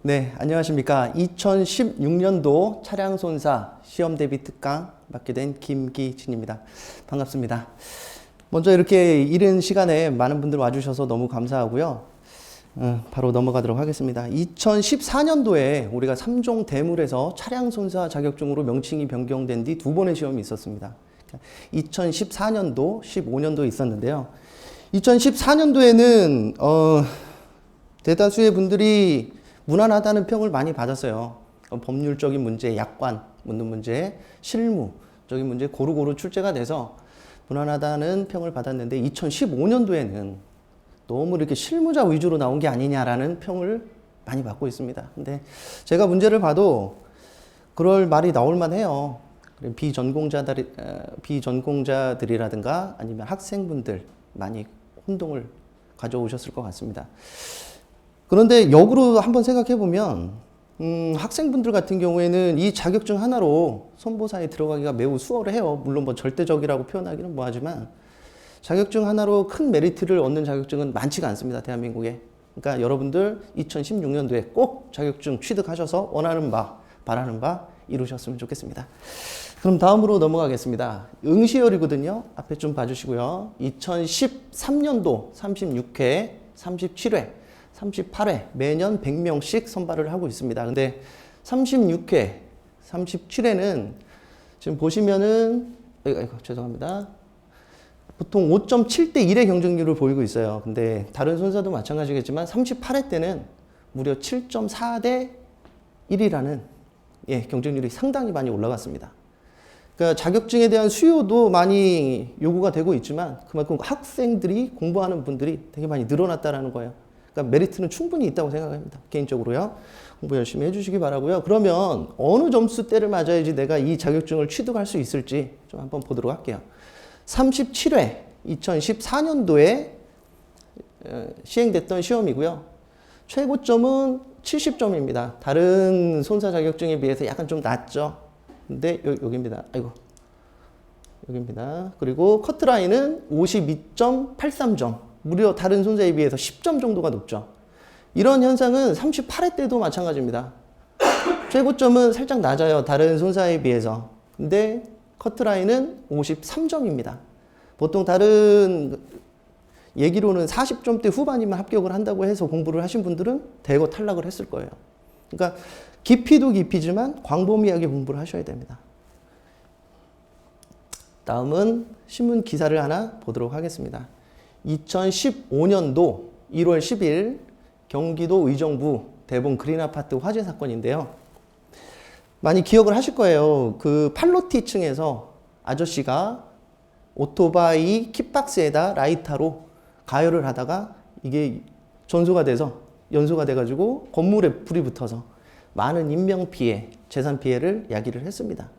네, 안녕하십니까. 2016년도 차량손사 시험 대비 특강 맡게 된 김기진입니다. 반갑습니다. 먼저 이렇게 이른 시간에 많은 분들 와주셔서 너무 감사하고요. 바로 넘어가도록 하겠습니다. 2014년도에 우리가 3종 대물에서 차량손사 자격증으로 명칭이 변경된 뒤 두 번의 시험이 있었습니다. 2014년도, 15년도에 있었는데요. 2014년도에는 대다수의 분들이 무난하다는 평을 많이 받았어요. 법률적인 문제, 약관 묻는 문제, 실무적인 문제 고루고루 출제가 돼서 무난하다는 평을 받았는데 2015년도에는 너무 이렇게 실무자 위주로 나온 게 아니냐라는 평을 많이 받고 있습니다. 근데 제가 문제를 봐도 그럴 말이 나올 만해요. 비전공자들이라든가 아니면 학생분들 많이 혼동을 가져오셨을 것 같습니다. 그런데 역으로 한번 생각해 보면 학생분들 같은 경우에는 이 자격증 하나로 선보사에 들어가기가 매우 수월해요. 물론 뭐 절대적이라고 표현하기는 뭐하지만 자격증 하나로 큰 메리트를 얻는 자격증은 많지가 않습니다. 대한민국에. 그러니까 여러분들 2016년도에 꼭 자격증 취득하셔서 원하는 바, 바라는 바 이루셨으면 좋겠습니다. 그럼 다음으로 넘어가겠습니다. 응시열이거든요. 앞에 좀 봐주시고요. 2013년도 36회, 37회, 38회 매년 100명씩 선발을 하고 있습니다. 근데 36회, 37회는 지금 보시면은 죄송합니다. 보통 5.7대 1의 경쟁률을 보이고 있어요. 근데 다른 손사도 마찬가지겠지만 38회 때는 무려 7.4대 1이라는 경쟁률이 상당히 많이 올라갔습니다. 그러니까 자격증에 대한 수요도 많이 요구가 되고 있지만 그만큼 학생들이 공부하는 분들이 되게 많이 늘어났다는 거예요. 그러니까 메리트는 충분히 있다고 생각합니다. 개인적으로요. 공부 열심히 해주시기 바라고요. 그러면 어느 점수대를 맞아야지 내가 이 자격증을 취득할 수 있을지 좀 한번 보도록 할게요. 37회 2014년도에 시행됐던 시험이고요. 최고점은 70점입니다. 다른 손사 자격증에 비해서 약간 좀 낮죠. 근데 여기입니다. 아이고. 여기입니다. 그리고 커트라인은 52.83점. 무려 다른 손사에 비해서 10점 정도가 높죠. 이런 현상은 38회 때도 마찬가지입니다. 최고점은 살짝 낮아요. 다른 손사에 비해서. 근데 커트라인은 53점입니다. 보통 다른 얘기로는 40점대 후반이면 합격을 한다고 해서 공부를 하신 분들은 대거 탈락을 했을 거예요. 그러니까 깊이도 깊이지만 광범위하게 공부를 하셔야 됩니다. 다음은 신문 기사를 하나 보도록 하겠습니다. 2015년도 1월 10일 경기도 의정부 대봉 그린아파트 화재 사건인데요. 많이 기억을 하실 거예요. 그 팔로티층에서 아저씨가 오토바이 kit박스에다 라이터로 가열을 하다가 이게 전소가 돼서 연소가 돼가지고 건물에 불이 붙어서 많은 인명피해, 재산피해를 야기를 했습니다.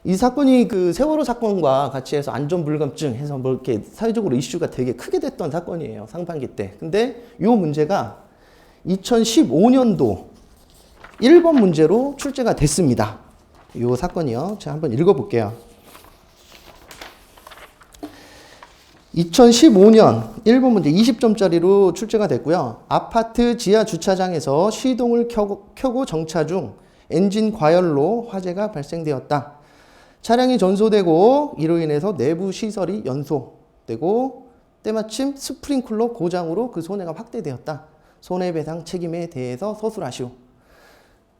이 사건이 그 세월호 사건과 같이 해서 안전불감증 해서 뭐 이렇게 사회적으로 이슈가 되게 크게 됐던 사건이에요. 상반기 때. 근데 이 문제가 2015년도 1번 문제로 출제가 됐습니다. 이 사건이요. 제가 한번 읽어볼게요. 2015년 1번 문제 20점짜리로 출제가 됐고요. 아파트 지하 주차장에서 시동을 켜고 정차 중 엔진 과열로 화재가 발생되었다. 차량이 전소되고 이로 인해서 내부 시설이 연소되고 때마침 스프링클러 고장으로 그 손해가 확대되었다. 손해배상 책임에 대해서 서술하시오.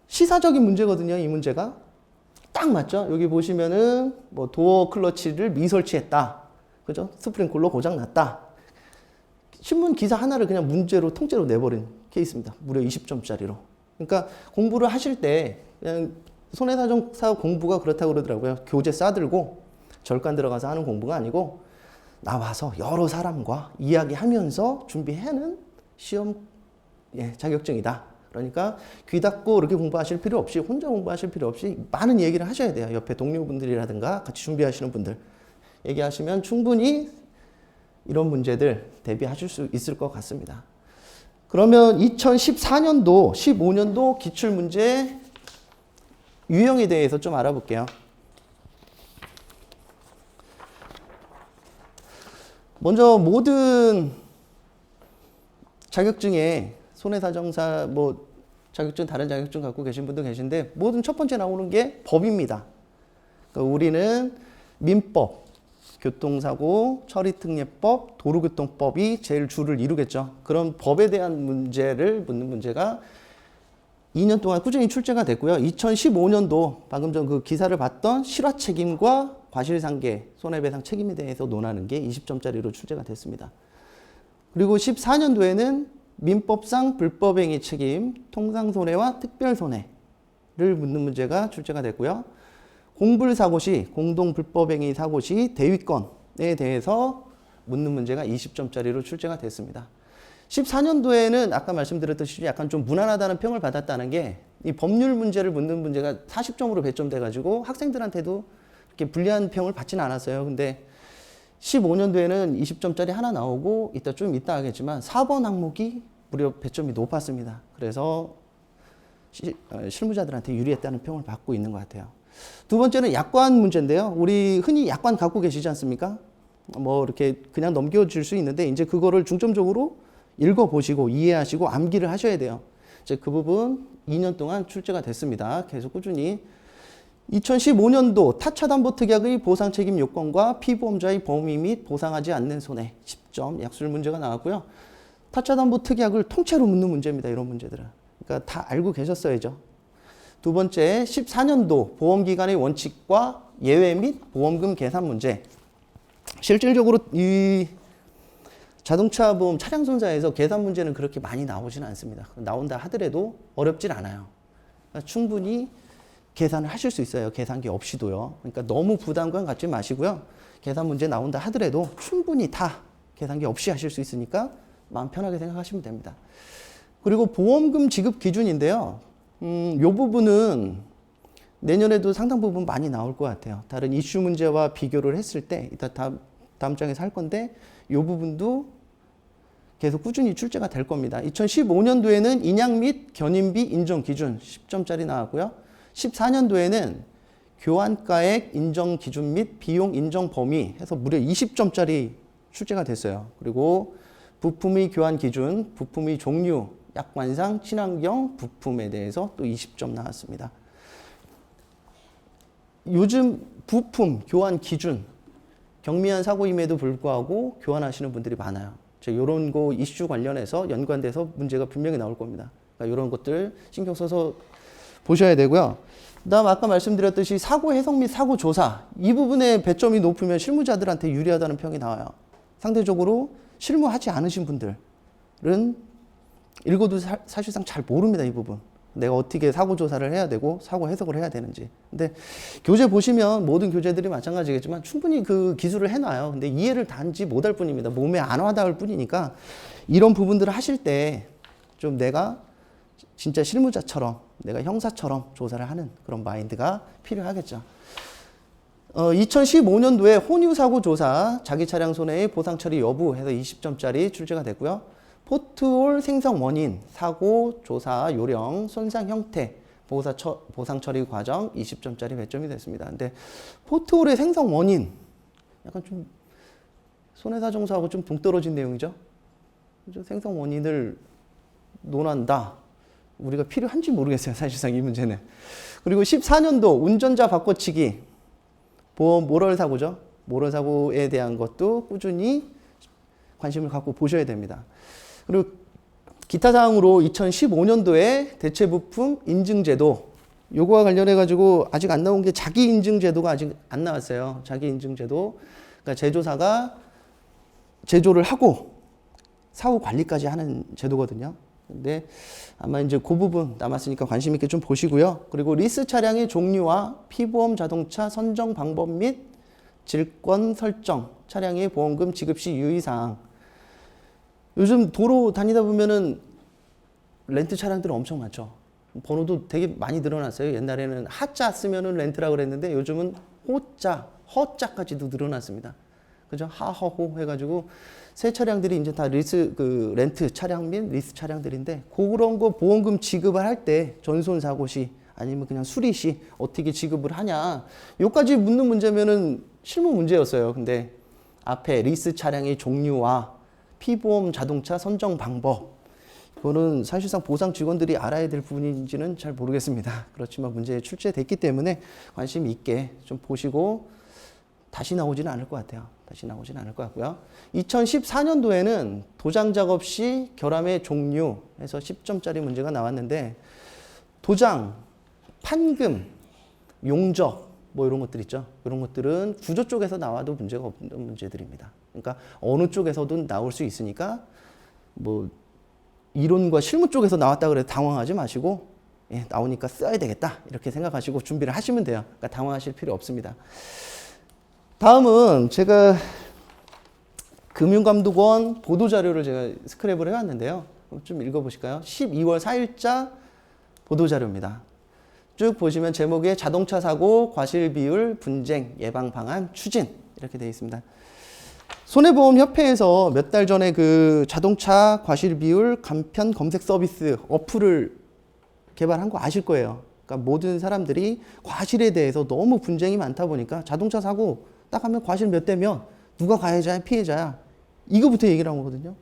시사적인 문제거든요. 이 문제가 딱 맞죠. 여기 보시면은 뭐 도어 클러치를 미설치했다. 그죠? 스프링클러 고장 났다. 신문 기사 하나를 그냥 문제로 통째로 내버린 케이스입니다. 무려 20점짜리로. 그러니까 공부를 하실 때 그냥 손해사정사 공부가 그렇다고 그러더라고요. 교재 싸들고 절간 들어가서 하는 공부가 아니고 나와서 여러 사람과 이야기하면서 준비하는 시험 자격증이다. 그러니까 귀 닫고 이렇게 공부하실 필요 없이 혼자 공부하실 필요 없이 많은 얘기를 하셔야 돼요. 옆에 동료분들이라든가 같이 준비하시는 분들 얘기하시면 충분히 이런 문제들 대비하실 수 있을 것 같습니다. 그러면 2014년도, 15년도 기출문제 유형에 대해서 좀 알아볼게요. 먼저 모든 자격증에 손해사정사 자격증, 다른 자격증 갖고 계신 분도 계신데 모든 첫 번째 나오는 게 법입니다. 그러니까 우리는 민법, 교통사고, 처리특례법, 도로교통법이 제일 주를 이루겠죠. 그런 법에 대한 문제를 묻는 문제가 2년 동안 꾸준히 출제가 됐고요. 2015년도 방금 전 그 기사를 봤던 실화 책임과 과실상계, 손해배상 책임에 대해서 논하는 게 20점짜리로 출제가 됐습니다. 그리고 14년도에는 민법상 불법행위 책임, 통상손해와 특별손해를 묻는 문제가 출제가 됐고요. 공불사고 시, 공동불법행위 사고 시 대위권에 대해서 묻는 문제가 20점짜리로 출제가 됐습니다. 14년도에는 아까 말씀드렸듯이 약간 좀 무난하다는 평을 받았다는 게 이 법률 문제를 묻는 문제가 40점으로 배점돼가지고 학생들한테도 이렇게 불리한 평을 받지는 않았어요. 근데 15년도에는 20점짜리 하나 나오고 좀 이따 하겠지만 4번 항목이 무려 배점이 높았습니다. 그래서 실무자들한테 유리했다는 평을 받고 있는 것 같아요. 두 번째는 약관 문제인데요. 우리 흔히 약관 갖고 계시지 않습니까? 뭐 이렇게 그냥 넘겨줄 수 있는데 이제 그거를 중점적으로 읽어보시고 이해하시고 암기를 하셔야 돼요. 이제 그 부분 2년 동안 출제가 됐습니다. 계속 꾸준히. 2015년도 타차담보특약의 보상책임 요건과 피보험자의 범위 및 보상하지 않는 손해 10점 약술 문제가 나왔고요. 타차담보특약을 통째로 묻는 문제입니다. 이런 문제들은. 그러니까 다 알고 계셨어야죠. 두 번째 14년도 보험기간의 원칙과 예외 및 보험금 계산 문제. 실질적으로 이 자동차 보험 차량 손사에서 계산 문제는 그렇게 많이 나오지는 않습니다. 나온다 하더라도 어렵진 않아요. 그러니까 충분히 계산을 하실 수 있어요. 계산기 없이도요. 그러니까 너무 부담감 갖지 마시고요. 계산 문제 나온다 하더라도 충분히 다 계산기 없이 하실 수 있으니까 마음 편하게 생각하시면 됩니다. 그리고 보험금 지급 기준인데요. 이 부분은 내년에도 상당 부분 많이 나올 것 같아요. 다른 이슈 문제와 비교를 했을 때 이따 다음 장에서 할 건데 이 부분도 계속 꾸준히 출제가 될 겁니다. 2015년도에는 인양 및 견인비 인정 기준 10점짜리 나왔고요. 14년도에는 교환가액 인정 기준 및 비용 인정 범위 해서 무려 20점짜리 출제가 됐어요. 그리고 부품의 교환 기준, 부품의 종류, 약관상, 친환경 부품에 대해서 또 20점 나왔습니다. 요즘 부품 교환 기준 경미한 사고임에도 불구하고 교환하시는 분들이 많아요. 이런 거 이슈 관련해서 연관돼서 문제가 분명히 나올 겁니다. 그러니까 이런 것들 신경 써서 보셔야 되고요. 그다음 아까 말씀드렸듯이 사고 해석 및 사고 조사 이 부분에 배점이 높으면 실무자들한테 유리하다는 평이 나와요. 상대적으로 실무하지 않으신 분들은 읽어도 사실상 잘 모릅니다. 이 부분. 내가 어떻게 사고 조사를 해야 되고 사고 해석을 해야 되는지. 근데 교재 보시면 모든 교재들이 마찬가지겠지만 충분히 그 기술을 해놔요. 근데 이해를 단지 못할 뿐입니다. 몸에 안 와닿을 뿐이니까 이런 부분들을 하실 때 좀 내가 진짜 실무자처럼 내가 형사처럼 조사를 하는 그런 마인드가 필요하겠죠. 2015년도에 혼유사고 조사 자기 차량 손해의 보상 처리 여부 해서 20점짜리 출제가 됐고요. 포트홀 생성 원인, 사고, 조사, 요령, 손상 형태, 보상 처리 과정 20점짜리 배점이 됐습니다. 근데 포트홀의 생성 원인, 약간 좀 손해사정사하고 좀 동떨어진 내용이죠. 생성 원인을 논한다. 우리가 필요한지 모르겠어요. 사실상 이 문제는. 그리고 14년도 운전자 바꿔치기, 보험 모럴사고죠. 모럴사고에 대한 것도 꾸준히 관심을 갖고 보셔야 됩니다. 그리고 기타 사항으로 2015년도에 대체부품 인증제도 요거와 관련해 가지고 아직 안 나온 게 자기인증제도가 아직 안 나왔어요. 자기인증제도. 그러니까 제조사가 제조를 하고 사후 관리까지 하는 제도거든요. 근데 아마 이제 그 부분 남았으니까 관심 있게 좀 보시고요. 그리고 리스 차량의 종류와 피보험 자동차 선정 방법 및 질권 설정, 차량의 보험금 지급 시 유의사항. 요즘 도로 다니다 보면은 렌트 차량들은 엄청 많죠. 번호도 되게 많이 늘어났어요. 옛날에는 하자 쓰면은 렌트라고 그랬는데 요즘은 호자, 허자까지도 늘어났습니다. 그죠? 하허호 해가지고 새 차량들이 이제 다 렌트 차량 및 리스 차량들인데 그런 거 보험금 지급을 할 때 전손 사고 시 아니면 그냥 수리 시 어떻게 지급을 하냐. 요까지 묻는 문제면은 실무 문제였어요. 근데 앞에 리스 차량의 종류와 피보험 자동차 선정 방법 그거는 사실상 보상 직원들이 알아야 될 부분인지는 잘 모르겠습니다. 그렇지만 문제에 출제됐기 때문에 관심 있게 좀 보시고 다시 나오지는 않을 것 같아요. 다시 나오지는 않을 것 같고요. 2014년도에는 도장 작업 시 결함의 종류에서 10점짜리 문제가 나왔는데 도장, 판금, 용접 뭐 이런 것들 있죠. 이런 것들은 구조 쪽에서 나와도 문제가 없는 문제들입니다. 그러니까 어느 쪽에서든 나올 수 있으니까 뭐 이론과 실무 쪽에서 나왔다 그래서 당황하지 마시고 예, 나오니까 써야 되겠다 이렇게 생각하시고 준비를 하시면 돼요. 그러니까 당황하실 필요 없습니다. 다음은 제가 금융감독원 보도자료를 제가 스크랩을 해왔는데요. 좀 읽어보실까요? 12월 4일자 보도자료입니다. 쭉 보시면 제목에 자동차 사고 과실 비율 분쟁 예방 방안 추진 이렇게 되어 있습니다. 손해보험협회에서 몇 달 전에 그 자동차 과실 비율 간편 검색 서비스 어플을 개발한 거 아실 거예요. 그러니까 모든 사람들이 과실에 대해서 너무 분쟁이 많다 보니까 자동차 사고 딱 하면 과실 몇 대면 누가 가해자야 피해자야 이거부터 얘기를 한 거거든요.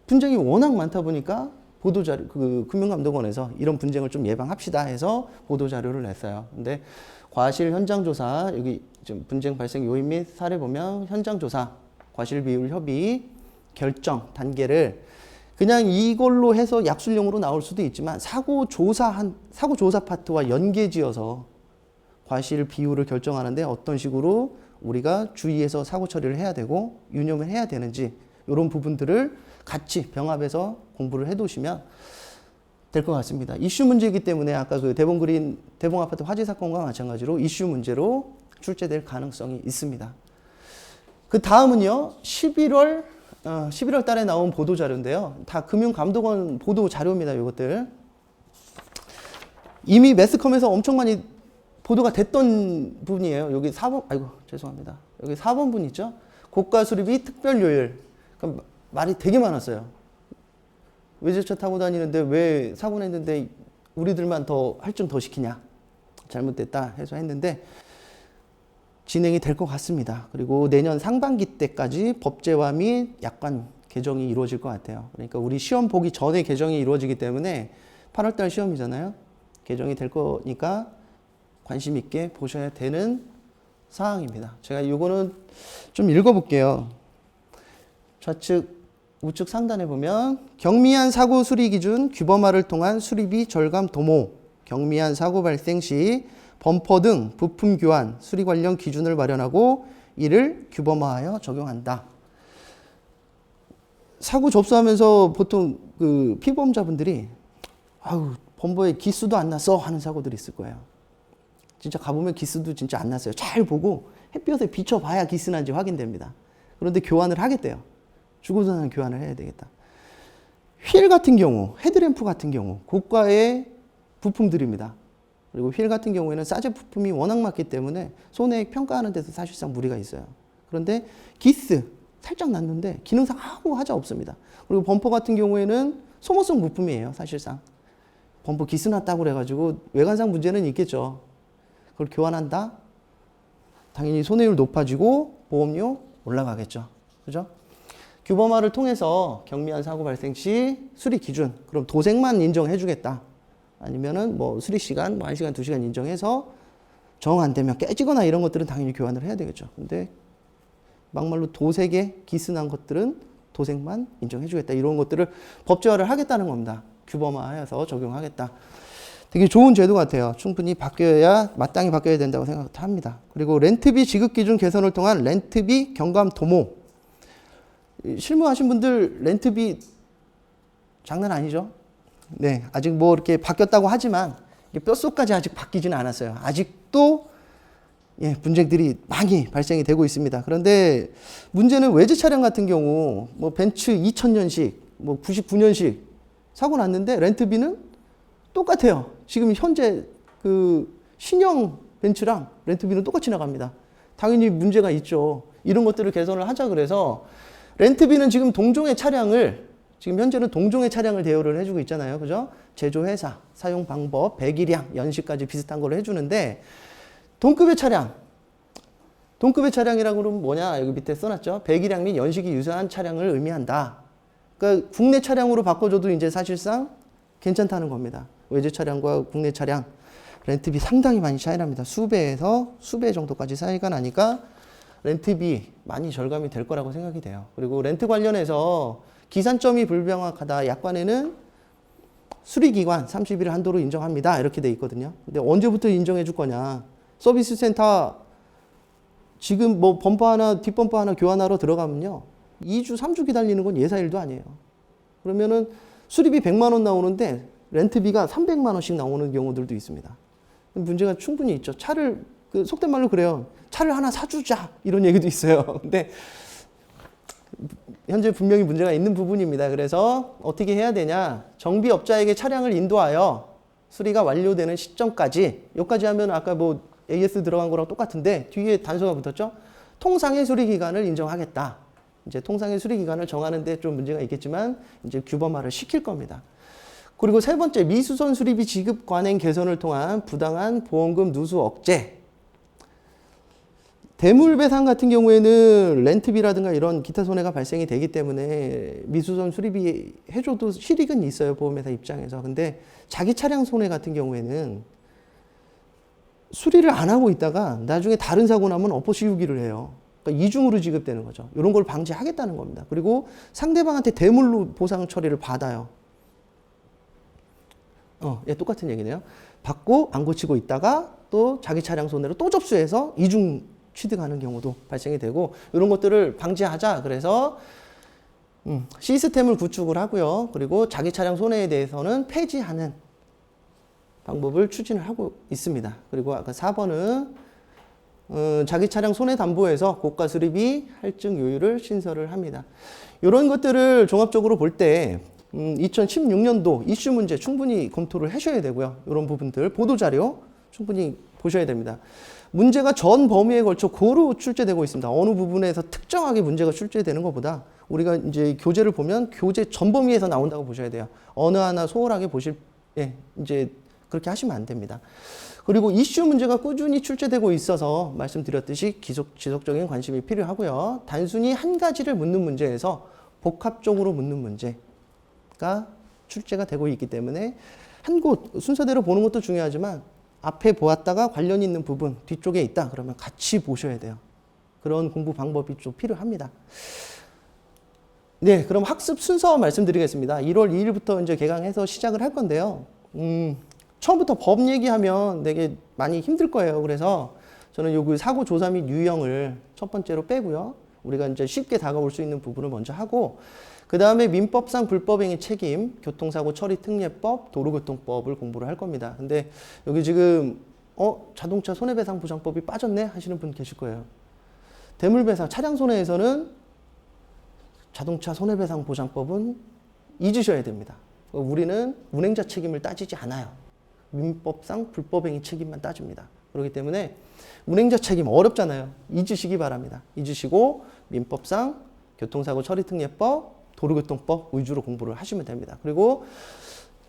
분쟁이 워낙 많다 보니까 보도자료 그 금융감독원에서 이런 분쟁을 좀 예방합시다 해서 보도자료를 냈어요. 근데 과실 현장조사 여기 지금 분쟁 발생 요인 및 사례 보면 현장조사 과실 비율 협의 결정 단계를 그냥 이걸로 해서 약술용으로 나올 수도 있지만 사고 조사 파트와 연계지어서 과실 비율을 결정하는데 어떤 식으로 우리가 주의해서 사고 처리를 해야 되고 유념을 해야 되는지 이런 부분들을 같이 병합해서 공부를 해두시면 될 것 같습니다. 이슈 문제이기 때문에 아까 그 대봉 아파트 화재 사건과 마찬가지로 이슈 문제로 출제될 가능성이 있습니다. 그 다음은요, 11월 달에 나온 보도 자료인데요. 다 금융감독원 보도 자료입니다. 이것들. 이미 매스컴에서 엄청 많이 보도가 됐던 부분이에요. 여기 4번, 아이고, 죄송합니다. 여기 4번 분 있죠? 고가 수리비 특별 요일. 그럼 말이 되게 많았어요. 외제차 타고 다니는데 왜 사고 냈는데 우리들만 더 할증 더 시키냐. 잘못됐다 해서 했는데 진행이 될 것 같습니다. 그리고 내년 상반기 때까지 법제화 및 약관 개정이 이루어질 것 같아요. 그러니까 우리 시험 보기 전에 개정이 이루어지기 때문에 8월달 시험이잖아요. 개정이 될 거니까 관심 있게 보셔야 되는 사항입니다. 제가 이거는 좀 읽어볼게요. 좌측, 우측 상단에 보면 경미한 사고 수리 기준 규범화를 통한 수리비 절감 도모, 경미한 사고 발생 시 범퍼 등 부품 교환, 수리 관련 기준을 마련하고 이를 규범화하여 적용한다. 사고 접수하면서 보통 그 피보험자분들이 아우 범퍼에 기스도 안 났어 하는 사고들이 있을 거예요. 진짜 가보면 기스도 진짜 안 났어요. 잘 보고 햇볕에 비춰봐야 기스 난지 확인됩니다. 그런데 교환을 하겠대요. 주고서는 교환을 해야 되겠다. 휠 같은 경우, 헤드램프 같은 경우 고가의 부품들입니다. 그리고 휠 같은 경우에는 싸제 부품이 워낙 많기 때문에 손해액 평가하는 데서 사실상 무리가 있어요. 그런데 기스 살짝 났는데 기능상 아무 하자 없습니다. 그리고 범퍼 같은 경우에는 소모성 부품이에요. 사실상 범퍼 기스 났다고 그래가지고 외관상 문제는 있겠죠. 그걸 교환한다? 당연히 손해율 높아지고 보험료 올라가겠죠. 그죠? 규범화를 통해서 경미한 사고 발생 시 수리 기준, 그럼 도색만 인정해 주겠다. 아니면은 뭐 수리 시간, 뭐 1시간, 2시간 인정해서 정 안 되면 깨지거나 이런 것들은 당연히 교환을 해야 되겠죠. 근데 막말로 도색에 기스 난 것들은 도색만 인정해 주겠다. 이런 것들을 법제화를 하겠다는 겁니다. 규범화해서 적용하겠다. 되게 좋은 제도 같아요. 충분히 바뀌어야, 마땅히 바뀌어야 된다고 생각합니다. 그리고 렌트비 지급 기준 개선을 통한 렌트비 경감 도모. 실무하신 분들 렌트비 장난 아니죠? 네, 아직 뭐 이렇게 바뀌었다고 하지만 뼛속까지 아직 바뀌지는 않았어요. 아직도 예, 분쟁들이 많이 발생이 되고 있습니다. 그런데 문제는 외제 차량 같은 경우 뭐 벤츠 2000년식, 뭐 99년식 사고 났는데 렌트비는 똑같아요. 지금 현재 그 신형 벤츠랑 렌트비는 똑같이 나갑니다. 당연히 문제가 있죠. 이런 것들을 개선을 하자 그래서 렌트비는 지금 동종의 차량을 지금 현재는 동종의 차량을 대여를 해주고 있잖아요. 그죠? 제조회사, 사용 방법, 배기량, 연식까지 비슷한 걸 해주는데 동급의 차량이라고 그러면 뭐냐? 여기 밑에 써놨죠. 배기량 및 연식이 유사한 차량을 의미한다. 그러니까 국내 차량으로 바꿔줘도 이제 사실상 괜찮다는 겁니다. 외제 차량과 국내 차량 렌트비 상당히 많이 차이 납니다. 수배에서 수배 정도까지 차이가 나니까 렌트비 많이 절감이 될 거라고 생각이 돼요. 그리고 렌트 관련해서 기산점이 불명확하다. 약관에는 수리기간 30일 한도로 인정합니다. 이렇게 돼 있거든요. 근데 언제부터 인정해 줄 거냐. 서비스 센터 지금 뭐 범퍼 하나, 뒷범퍼 하나 교환하러 들어가면요. 2주, 3주 기다리는 건 예사일도 아니에요. 그러면은 수리비 100만 원 나오는데 렌트비가 300만 원씩 나오는 경우들도 있습니다. 문제가 충분히 있죠. 차를, 속된 말로 그래요. 차를 하나 사주자. 이런 얘기도 있어요. 근데 현재 분명히 문제가 있는 부분입니다. 그래서 어떻게 해야 되냐. 정비업자에게 차량을 인도하여 수리가 완료되는 시점까지, 여기까지 하면 아까 뭐 AS 들어간 거랑 똑같은데 뒤에 단서가 붙었죠. 통상의 수리 기간을 인정하겠다. 이제 통상의 수리 기간을 정하는데 좀 문제가 있겠지만 이제 규범화를 시킬 겁니다. 그리고 세 번째, 미수선 수리비 지급 관행 개선을 통한 부당한 보험금 누수 억제. 대물 배상 같은 경우에는 렌트비라든가 이런 기타 손해가 발생이 되기 때문에 미수선 수리비 해줘도 실익은 있어요. 보험회사 입장에서. 근데 자기 차량 손해 같은 경우에는 수리를 안 하고 있다가 나중에 다른 사고 나면 엎어씌우기를 해요. 그러니까 이중으로 지급되는 거죠. 이런 걸 방지하겠다는 겁니다. 그리고 상대방한테 대물로 보상 처리를 받아요. 예, 똑같은 얘기네요. 받고 안 고치고 있다가 또 자기 차량 손해로 또 접수해서 이중 취득하는 경우도 발생이 되고, 이런 것들을 방지하자. 그래서 시스템을 구축을 하고요. 그리고 자기 차량 손해에 대해서는 폐지하는 방법을 추진을 하고 있습니다. 그리고 아까 4번은 자기 차량 손해담보에서 고가 수리비 할증 요율을 신설을 합니다. 이런 것들을 종합적으로 볼 때 2016년도 이슈 문제 충분히 검토를 하셔야 되고요. 이런 부분들 보도자료 충분히 보셔야 됩니다. 문제가 전 범위에 걸쳐 고루 출제되고 있습니다. 어느 부분에서 특정하게 문제가 출제되는 것보다 우리가 이제 교재를 보면 교재 전 범위에서 나온다고 보셔야 돼요. 어느 하나 소홀하게 보실, 이제 그렇게 하시면 안 됩니다. 그리고 이슈 문제가 꾸준히 출제되고 있어서 말씀드렸듯이 지속적인 관심이 필요하고요. 단순히 한 가지를 묻는 문제에서 복합적으로 묻는 문제가 출제가 되고 있기 때문에 한 곳 순서대로 보는 것도 중요하지만 앞에 보았다가 관련 있는 부분 뒤쪽에 있다 그러면 같이 보셔야 돼요. 그런 공부 방법이 좀 필요합니다. 네, 그럼 학습 순서 말씀드리겠습니다. 1월 2일부터 이제 개강해서 시작을 할 건데요. 처음부터 법 얘기하면 되게 많이 힘들 거예요. 그래서 저는 요구 사고 조사 및 유형을 첫 번째로 빼고요. 우리가 이제 쉽게 다가올 수 있는 부분을 먼저 하고, 그 다음에 민법상 불법행위 책임, 교통사고 처리 특례법, 도로교통법을 공부를 할 겁니다. 근데 여기 지금 자동차 손해배상 보장법이 빠졌네 하시는 분 계실 거예요. 대물배상, 차량 손해에서는 자동차 손해배상 보장법은 잊으셔야 됩니다. 우리는 운행자 책임을 따지지 않아요. 민법상 불법행위 책임만 따집니다. 그렇기 때문에 운행자 책임 어렵잖아요. 잊으시기 바랍니다. 잊으시고 민법상 교통사고 처리특례법, 도로교통법 위주로 공부를 하시면 됩니다. 그리고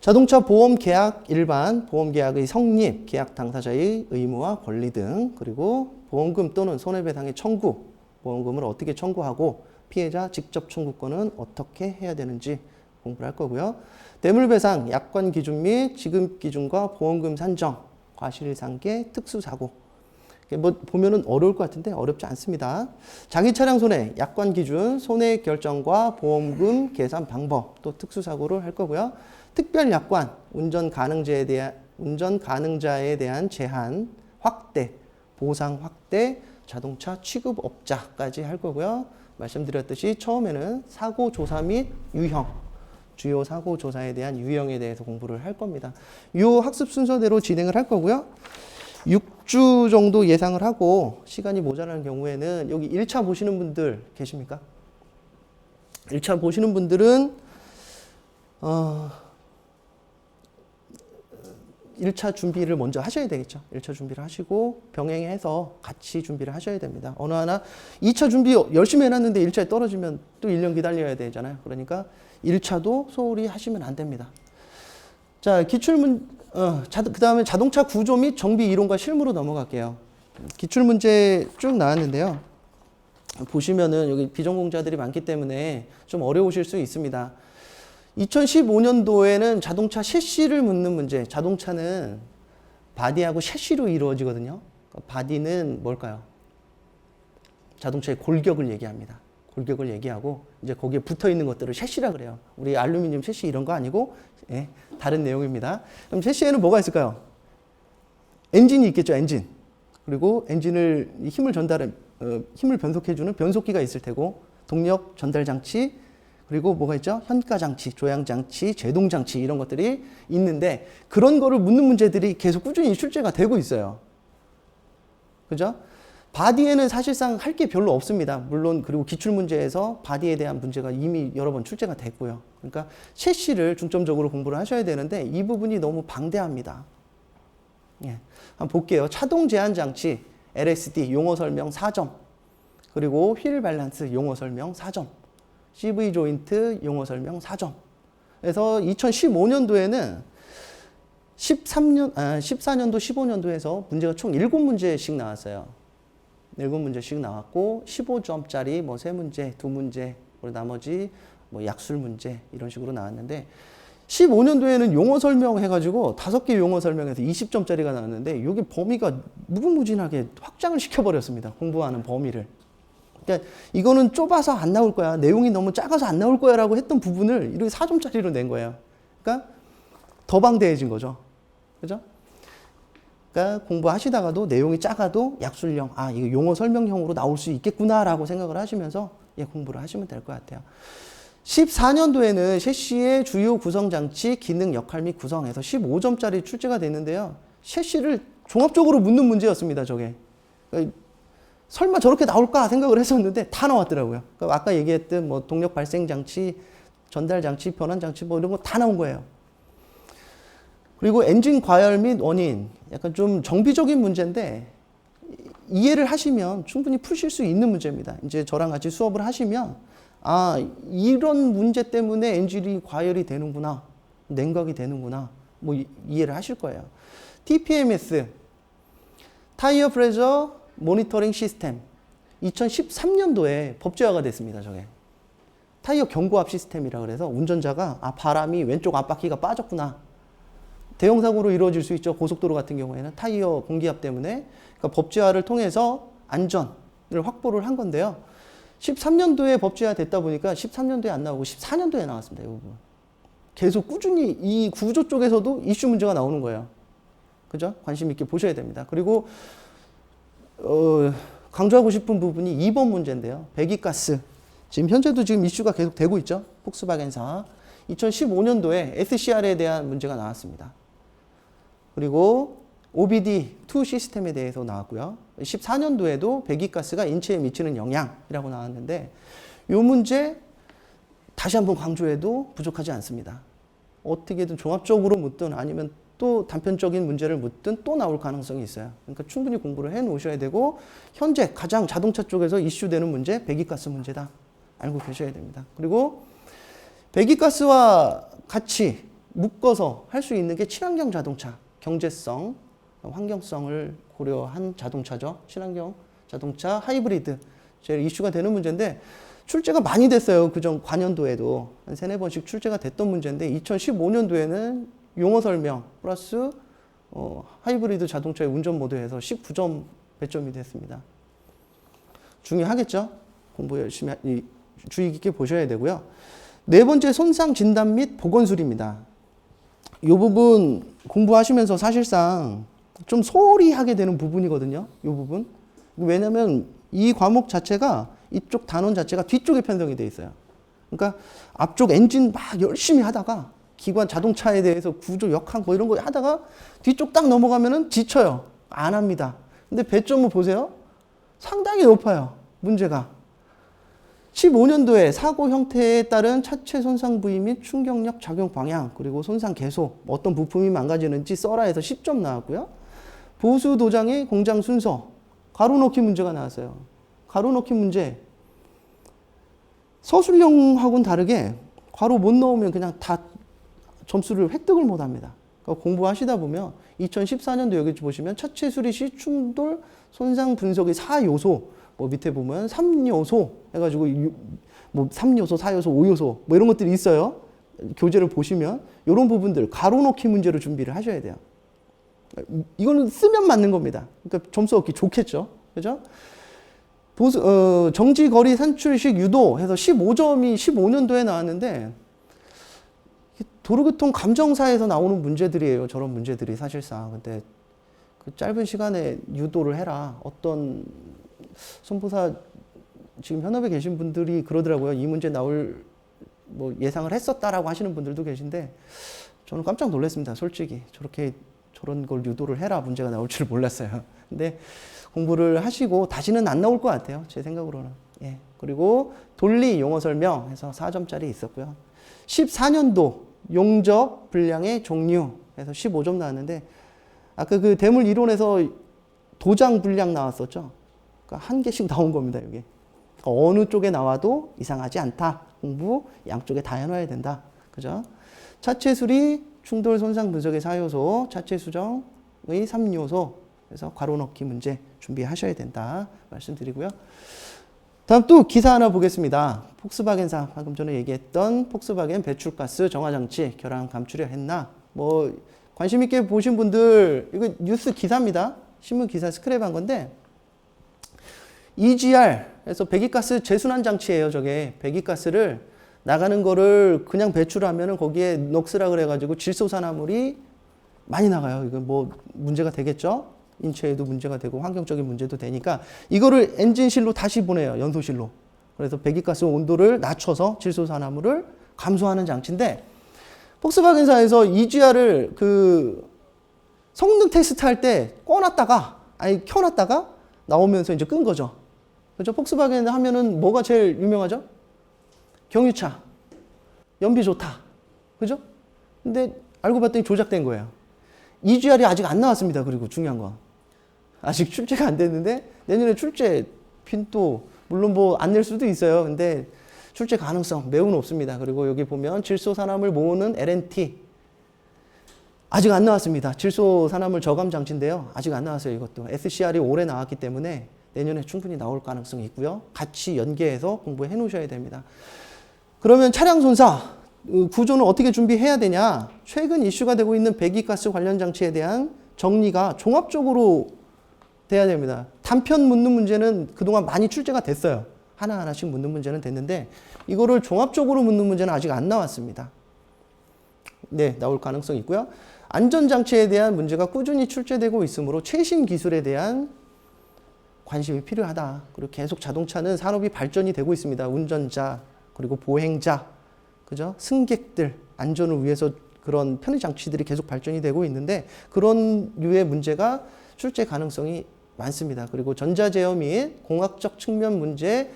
자동차 보험 계약 일반, 보험 계약의 성립, 계약 당사자의 의무와 권리 등, 그리고 보험금 또는 손해배상의 청구, 보험금을 어떻게 청구하고 피해자 직접 청구권은 어떻게 해야 되는지 공부를 할 거고요. 대물배상, 약관 기준 및 지급 기준과 보험금 산정, 과실상계, 특수사고. 뭐 보면은 어려울 것 같은데 어렵지 않습니다. 자기 차량 손해, 약관 기준, 손해 결정과 보험금 계산 방법, 또 특수사고를 할 거고요. 특별 약관, 운전 가능자에 대한 제한 확대, 보상 확대, 자동차 취급업자까지 할 거고요. 말씀드렸듯이 처음에는 사고 조사 및 유형, 주요 사고 조사에 대한 유형에 대해서 공부를 할 겁니다. 이 학습 순서대로 진행을 할 거고요. 6주 정도 예상을 하고 시간이 모자라는 경우에는 여기 1차 보시는 분들 계십니까? 1차 보시는 분들은 1차 준비를 먼저 하셔야 되겠죠. 1차 준비를 하시고 병행해서 같이 준비를 하셔야 됩니다. 어느 하나 2차 준비 열심히 해놨는데 1차에 떨어지면 또 1년 기다려야 되잖아요. 그러니까 1차도 소홀히 하시면 안 됩니다. 자, 그 다음에 자동차 구조 및 정비 이론과 실무로 넘어갈게요. 기출문제 쭉 나왔는데요. 보시면은 여기 비전공자들이 많기 때문에 좀 어려우실 수 있습니다. 2015년도에는 자동차 셰시를 묻는 문제. 자동차는 바디하고 셰시로 이루어지거든요. 바디는 뭘까요? 자동차의 골격을 얘기합니다. 골격을 얘기하고 이제 거기에 붙어 있는 것들을 셰시라 그래요. 우리 알루미늄 셰시 이런 거 아니고 예, 다른 내용입니다. 그럼 셰시에는 뭐가 있을까요? 엔진이 있겠죠, 엔진. 그리고 엔진을 힘을 변속해주는 변속기가 있을 테고, 동력 전달 장치, 그리고 뭐가 있죠? 현가 장치, 조향 장치, 제동 장치 이런 것들이 있는데 그런 거를 묻는 문제들이 계속 꾸준히 출제가 되고 있어요. 그죠? 바디에는 사실상 할 게 별로 없습니다. 물론 그리고 기출 문제에서 바디에 대한 문제가 이미 여러 번 출제가 됐고요. 그러니까 셰시를 중점적으로 공부를 하셔야 되는데 이 부분이 너무 방대합니다. 예. 한번 볼게요. 차동 제한 장치, LSD 용어 설명 4점. 그리고 휠 밸런스 용어 설명 4점. CV 조인트 용어 설명 4점. 그래서 2015년도에는 14년도, 15년도에서 문제가 총 7문제씩 나왔어요. 7문제씩 나왔고 15점짜리 뭐 3문제, 2문제, 그리고 나머지 뭐 약술 문제 이런 식으로 나왔는데 15년도에는 용어 설명해가지고 5개 용어 설명해서 20점짜리가 나왔는데 여기 범위가 무궁무진하게 확장을 시켜버렸습니다. 공부하는 범위를. 그러니까 이거는 좁아서 안 나올 거야. 내용이 너무 작아서 안 나올 거야 라고 했던 부분을 이렇게 4점짜리로 낸 거예요. 그러니까 더 방대해진 거죠. 그죠? 그러니까 공부하시다가도 내용이 작아도 약술형, 이거 용어 설명형으로 나올 수 있겠구나라고 생각을 하시면서 공부를 하시면 될 것 같아요. 14년도에는 셰시의 주요 구성장치, 기능, 역할 및 구성에서 15점짜리 출제가 됐는데요. 셰시를 종합적으로 묻는 문제였습니다, 저게. 그러니까 설마 저렇게 나올까 생각을 했었는데 다 나왔더라고요. 그러니까 아까 얘기했던 뭐 동력 발생 장치, 전달 장치, 변환 장치 뭐 이런 거 다 나온 거예요. 그리고 엔진 과열 및 원인, 약간 좀 정비적인 문제인데 이해를 하시면 충분히 푸실 수 있는 문제입니다. 이제 저랑 같이 수업을 하시면 이런 문제 때문에 엔진이 과열이 되는구나, 냉각이 되는구나, 뭐 이해를 하실 거예요. TPMS, 타이어 프레셔 모니터링 시스템, 2013년도에 법제화가 됐습니다. 저게 타이어 경고압 시스템이라 그래서 운전자가 바람이 왼쪽 앞바퀴가 빠졌구나, 대형 사고로 이루어질 수 있죠. 고속도로 같은 경우에는 타이어 공기압 때문에. 그러니까 법제화를 통해서 안전을 확보를 한 건데요. 13년도에 법제화 됐다 보니까 13년도에 안 나오고 14년도에 나왔습니다. 이 부분. 계속 꾸준히 이 구조 쪽에서도 이슈 문제가 나오는 거예요. 그죠? 관심 있게 보셔야 됩니다. 그리고 강조하고 싶은 부분이 2번 문제인데요. 배기가스. 지금 현재도 지금 이슈가 계속 되고 있죠. 폭스바겐사. 2015년도에 SCR에 대한 문제가 나왔습니다. 그리고 OBD2 시스템에 대해서 나왔고요. 14년도에도 배기가스가 인체에 미치는 영향이라고 나왔는데 이 문제 다시 한번 강조해도 부족하지 않습니다. 어떻게든 종합적으로 묻든 아니면 또 단편적인 문제를 묻든 또 나올 가능성이 있어요. 그러니까 충분히 공부를 해 놓으셔야 되고 현재 가장 자동차 쪽에서 이슈되는 문제 배기가스 문제다. 알고 계셔야 됩니다. 그리고 배기가스와 같이 묶어서 할 수 있는 게 친환경 자동차, 경제성, 환경성을 고려한 자동차죠. 친환경 자동차, 하이브리드. 제일 이슈가 되는 문제인데 출제가 많이 됐어요. 그전 관연도에도 한 3-4번씩 출제가 됐던 문제인데 2015년도에는 용어 설명 플러스 하이브리드 자동차의 운전 모드에서 19점 배점이 됐습니다. 중요하겠죠? 공부 열심히 주의 깊게 보셔야 되고요. 4번째 손상 진단 및 보건술입니다. 이 부분 공부하시면서 사실상 좀 소홀히 하게 되는 부분이거든요. 이 부분. 왜냐하면 이 과목 자체가 이쪽 단원 자체가 뒤쪽에 편성이 되어 있어요. 그러니까 앞쪽 엔진 막 열심히 하다가 기관 자동차에 대해서 구조 역학 뭐 이런 거 하다가 뒤쪽 딱 넘어가면은 지쳐요. 안 합니다. 근데 배점을 보세요. 상당히 높아요. 문제가. 15년도에 사고 형태에 따른 차체 손상 부위 및 충격력 작용 방향, 그리고 손상 개소, 어떤 부품이 망가지는지 써라에서 10점 나왔고요. 보수 도장의 공장 순서, 가로 넣기 문제가 나왔어요. 가로 넣기 문제. 서술형하고는 다르게 가로 못 넣으면 그냥 다 점수를 획득을 못 합니다. 그러니까 공부하시다 보면 2014년도 여기 보시면 차체 수리 시 충돌 손상 분석의 4요소, 뭐 밑에 보면 3요소 해가지고 뭐 3요소, 4요소, 5요소 뭐 이런 것들이 있어요. 교재를 보시면 이런 부분들 가로놓기 문제로 준비를 하셔야 돼요. 이거는 쓰면 맞는 겁니다. 그러니까 점수 얻기 좋겠죠. 그죠? 정지 거리 산출식 유도 해서 15점이 15년도에 나왔는데 도로교통 감정사에서 나오는 문제들이에요. 저런 문제들이 사실상. 근데 그 짧은 시간에 유도를 해라. 어떤 손보사 지금 현업에 계신 분들이 그러더라고요. 이 문제 나올 뭐 예상을 했었다라고 하시는 분들도 계신데 저는 깜짝 놀랐습니다. 솔직히 저런 걸 유도를 해라 문제가 나올 줄 몰랐어요. 근데 공부를 하시고 다시는 안 나올 것 같아요. 제 생각으로는. 예. 그리고 논리 용어 설명해서 4점짜리 있었고요. 14년도 용접 분량의 종류 해서 15점 나왔는데 아까 그 대물 이론에서 도장 분량 나왔었죠. 그러니까 한 개씩 나온 겁니다. 여기. 어느 쪽에 나와도 이상하지 않다. 공부 양쪽에 다 해놔야 된다. 그죠? 차체 수리, 충돌 손상 분석의 4요소, 차체 수정의 3요소, 그래서 괄호 넣기 문제 준비하셔야 된다. 말씀드리고요. 다음 또 기사 하나 보겠습니다. 폭스바겐사, 방금 전에 얘기했던 폭스바겐 배출가스 정화장치 결함 감추려 했나? 뭐 관심 있게 보신 분들 이거 뉴스 기사입니다. 신문 기사 스크랩한 건데 EGR에서 배기가스 재순환 장치예요. 저게 배기가스를 나가는 거를 그냥 배출하면은 거기에 녹스라 그래가지고 질소산화물이 많이 나가요. 이거 뭐 문제가 되겠죠? 인체에도 문제가 되고 환경적인 문제도 되니까 이거를 엔진실로 다시 보내요. 연소실로. 그래서 배기가스 온도를 낮춰서 질소산화물을 감소하는 장치인데 폭스바겐사에서 EGR을 그 성능 테스트 할 때 켜놨다가 나오면서 이제 끈 거죠. 그죠? 폭스바겐 하면은 뭐가 제일 유명하죠? 경유차. 연비 좋다. 그죠? 근데 알고 봤더니 조작된 거예요. EGR이 아직 안 나왔습니다. 그리고 중요한 건. 아직 출제가 안 됐는데 내년에 출제 핀도 물론 뭐 안 낼 수도 있어요. 근데 출제 가능성 매우 높습니다. 그리고 여기 보면 질소산화물 모으는 LNT. 아직 안 나왔습니다. 질소산화물 저감 장치인데요. 아직 안 나왔어요. 이것도. SCR이 올해 나왔기 때문에 내년에 충분히 나올 가능성이 있고요. 같이 연계해서 공부해 놓으셔야 됩니다. 그러면 차량 손사 구조는 어떻게 준비해야 되냐? 최근 이슈가 되고 있는 배기가스 관련 장치에 대한 정리가 종합적으로 돼야 됩니다. 단편 묻는 문제는 그동안 많이 출제가 됐어요. 하나하나씩 묻는 문제는 됐는데 이거를 종합적으로 묻는 문제는 아직 안 나왔습니다. 네, 나올 가능성이 있고요. 안전장치에 대한 문제가 꾸준히 출제되고 있으므로 최신 기술에 대한 관심이 필요하다. 그리고 계속 자동차는 산업이 발전이 되고 있습니다. 운전자, 그리고 보행자, 그죠? 승객들 안전을 위해서 그런 편의 장치들이 계속 발전이 되고 있는데 그런 류의 문제가 출제 가능성이 많습니다. 그리고 전자제어 및 공학적 측면 문제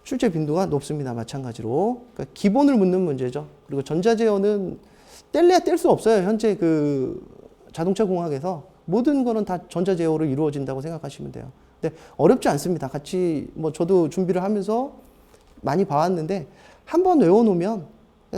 출제 빈도가 높습니다. 마찬가지로. 그러니까 기본을 묻는 문제죠. 그리고 전자제어는 뗄래야 뗄 수 없어요. 현재 그 자동차 공학에서 모든 거는 다 전자제어로 이루어진다고 생각하시면 돼요. 근데 어렵지 않습니다. 같이 뭐 저도 준비를 하면서 많이 봐왔는데 한번 외워놓으면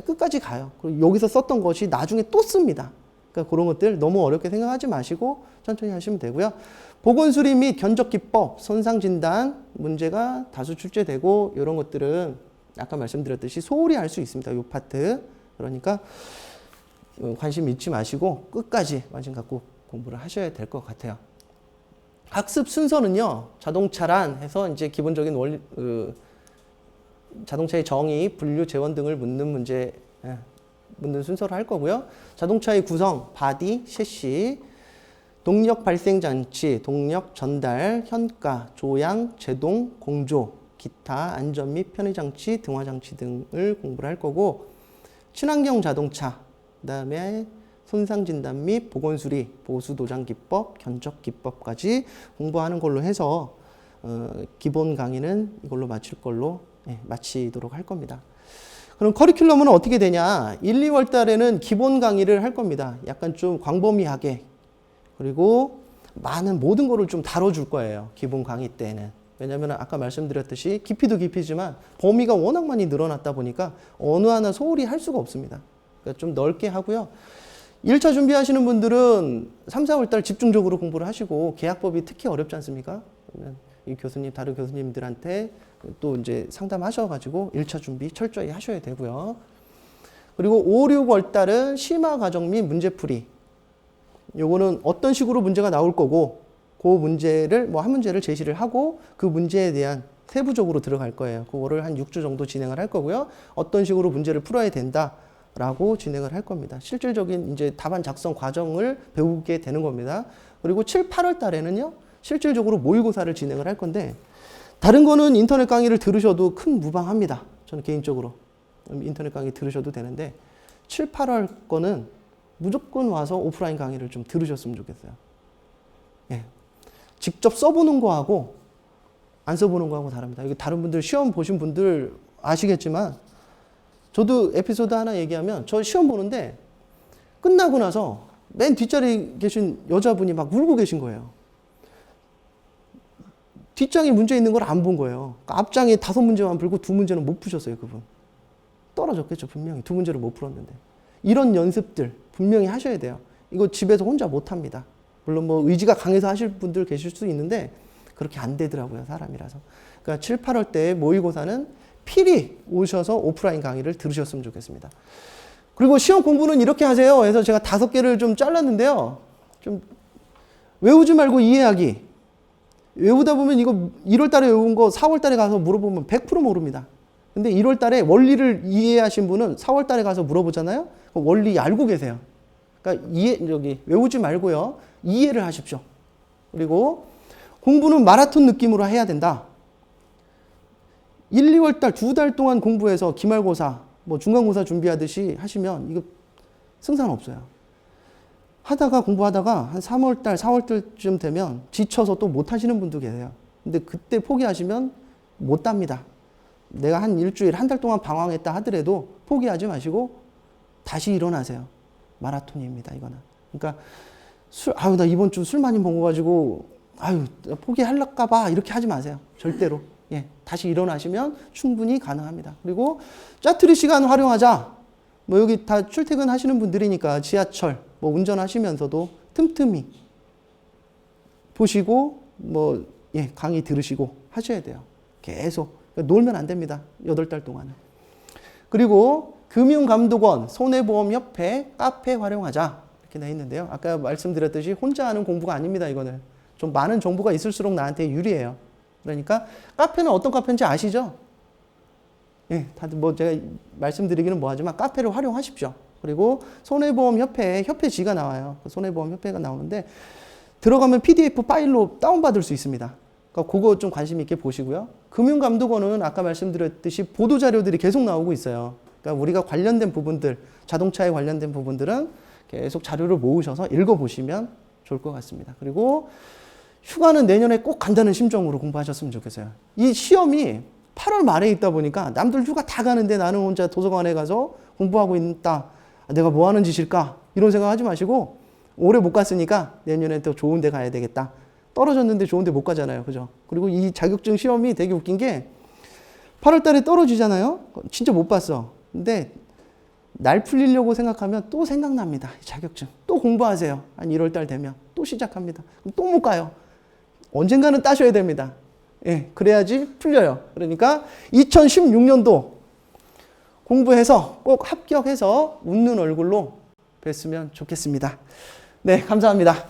끝까지 가요. 그리고 여기서 썼던 것이 나중에 또 씁니다. 그러니까 그런 것들 너무 어렵게 생각하지 마시고 천천히 하시면 되고요. 보건수리 및 견적기법, 손상진단 문제가 다수 출제되고 이런 것들은 아까 말씀드렸듯이 소홀히 할 수 있습니다. 이 파트. 그러니까 관심 잊지 마시고 끝까지 관심 갖고 공부를 하셔야 될 것 같아요. 학습 순서는요. 자동차란 해서 이제 기본적인 원리 자동차의 정의, 분류, 재원 등을 묻는 문제 묻는 순서로 할 거고요. 자동차의 구성, 바디, 셰시, 동력 발생 장치, 동력 전달, 현가, 조향, 제동, 공조, 기타, 안전 및 편의 장치, 등화 장치 등을 공부를 할 거고 친환경 자동차, 그다음에 손상 진단 및 보건 수리, 보수 도장 기법, 견적 기법까지 공부하는 걸로 해서 기본 강의는 이걸로 마칠 걸로 마치도록 할 겁니다. 그럼 커리큘럼은 어떻게 되냐? 1, 2월 달에는 기본 강의를 할 겁니다. 약간 좀 광범위하게. 그리고 많은 모든 거를 좀 다뤄줄 거예요. 기본 강의 때는. 왜냐하면 아까 말씀드렸듯이 깊이도 깊이지만 범위가 워낙 많이 늘어났다 보니까 어느 하나 소홀히 할 수가 없습니다. 그러니까 좀 넓게 하고요. 1차 준비하시는 분들은 3, 4월 달 집중적으로 공부를 하시고 계약법이 특히 어렵지 않습니까? 그러면 이 교수님, 다른 교수님들한테 또 이제 상담하셔가지고 1차 준비 철저히 하셔야 되고요. 그리고 5, 6월 달은 심화 과정 및 문제풀이. 요거는 어떤 식으로 문제가 나올 거고, 그 문제를, 한 문제를 제시를 하고, 그 문제에 대한 세부적으로 들어갈 거예요. 그거를 한 6주 정도 진행을 할 거고요. 어떤 식으로 문제를 풀어야 된다라고 진행을 할 겁니다. 실질적인 이제 답안 작성 과정을 배우게 되는 겁니다. 그리고 7, 8월 달에는요, 실질적으로 모의고사를 진행을 할 건데, 다른 거는 인터넷 강의를 들으셔도 큰 무방합니다. 저는 개인적으로. 인터넷 강의 들으셔도 되는데, 7, 8월 거는 무조건 와서 오프라인 강의를 좀 들으셨으면 좋겠어요. 예. 직접 써보는 거하고 안 써보는 거하고 다릅니다. 이거 다른 분들 시험 보신 분들 아시겠지만 저도 에피소드 하나 얘기하면 저 시험 보는데 끝나고 나서 맨 뒷자리에 계신 여자분이 막 울고 계신 거예요. 뒷장에 문제 있는 걸 안 본 거예요. 그러니까 앞장에 5문제만 풀고 2문제는 못 푸셨어요, 그분. 떨어졌겠죠, 분명히. 2문제를 못 풀었는데. 이런 연습들 분명히 하셔야 돼요. 이거 집에서 혼자 못 합니다. 물론 뭐 의지가 강해서 하실 분들 계실 수 있는데 그렇게 안 되더라고요, 사람이라서. 그러니까 7, 8월 때 모의고사는 필히 오셔서 오프라인 강의를 들으셨으면 좋겠습니다. 그리고 시험 공부는 이렇게 하세요. 해서 제가 5개를 좀 잘랐는데요. 좀 외우지 말고 이해하기. 외우다 보면 이거 1월 달에 외운 거 4월 달에 가서 물어보면 100% 모릅니다. 근데 1월 달에 원리를 이해하신 분은 4월 달에 가서 물어보잖아요. 원리 알고 계세요. 그러니까 외우지 말고요. 이해를 하십시오. 그리고 공부는 마라톤 느낌으로 해야 된다. 1, 2월 달 2달 동안 공부해서 기말고사, 중간고사 준비하듯이 하시면 이거 승산 없어요. 공부하다가 한 3월 달, 4월 달쯤 되면 지쳐서 또 못 하시는 분도 계세요. 근데 그때 포기하시면 못 답니다. 내가 한 일주일, 한 달 동안 방황했다 하더라도 포기하지 마시고 다시 일어나세요. 마라톤입니다, 이거는. 그러니까 나 이번 주 술 많이 먹어가지고, 포기할까봐 이렇게 하지 마세요. 절대로. 예, 다시 일어나시면 충분히 가능합니다. 그리고 짜투리 시간 활용하자. 여기 다 출퇴근 하시는 분들이니까 지하철, 운전하시면서도 틈틈이 보시고, 강의 들으시고 하셔야 돼요. 계속. 놀면 안 됩니다. 8달 동안은. 그리고 금융감독원, 손해보험협회, 카페 활용하자. 이렇게 돼 있는데요. 아까 말씀드렸듯이 혼자 하는 공부가 아닙니다. 이거는. 좀 많은 정보가 있을수록 나한테 유리해요. 그러니까 카페는 어떤 카페인지 아시죠? 예, 다들 제가 말씀드리기는 뭐하지만 카페를 활용하십시오. 그리고 손해보험협회, 협회지가 나와요. 손해보험협회가 나오는데 들어가면 PDF 파일로 다운받을 수 있습니다. 그러니까 그거 좀 관심 있게 보시고요. 금융감독원은 아까 말씀드렸듯이 보도자료들이 계속 나오고 있어요. 그러니까 우리가 관련된 부분들, 자동차에 관련된 부분들은 계속 자료를 모으셔서 읽어보시면 좋을 것 같습니다. 그리고 휴가는 내년에 꼭 간다는 심정으로 공부하셨으면 좋겠어요. 이 시험이 8월 말에 있다 보니까 남들 휴가 다 가는데 나는 혼자 도서관에 가서 공부하고 있다. 내가 뭐 하는 짓일까? 이런 생각 하지 마시고 올해 못 갔으니까 내년에 더 좋은 데 가야 되겠다. 떨어졌는데 좋은 데 못 가잖아요. 그죠? 그리고 이 자격증 시험이 되게 웃긴 게 8월 달에 떨어지잖아요. 진짜 못 봤어. 근데 날 풀리려고 생각하면 또 생각납니다. 자격증. 또 공부하세요. 한 1월 달 되면 또 시작합니다. 또 못 가요. 언젠가는 따셔야 됩니다. 예, 그래야지 풀려요. 그러니까 2016년도 공부해서 꼭 합격해서 웃는 얼굴로 뵀으면 좋겠습니다. 네, 감사합니다.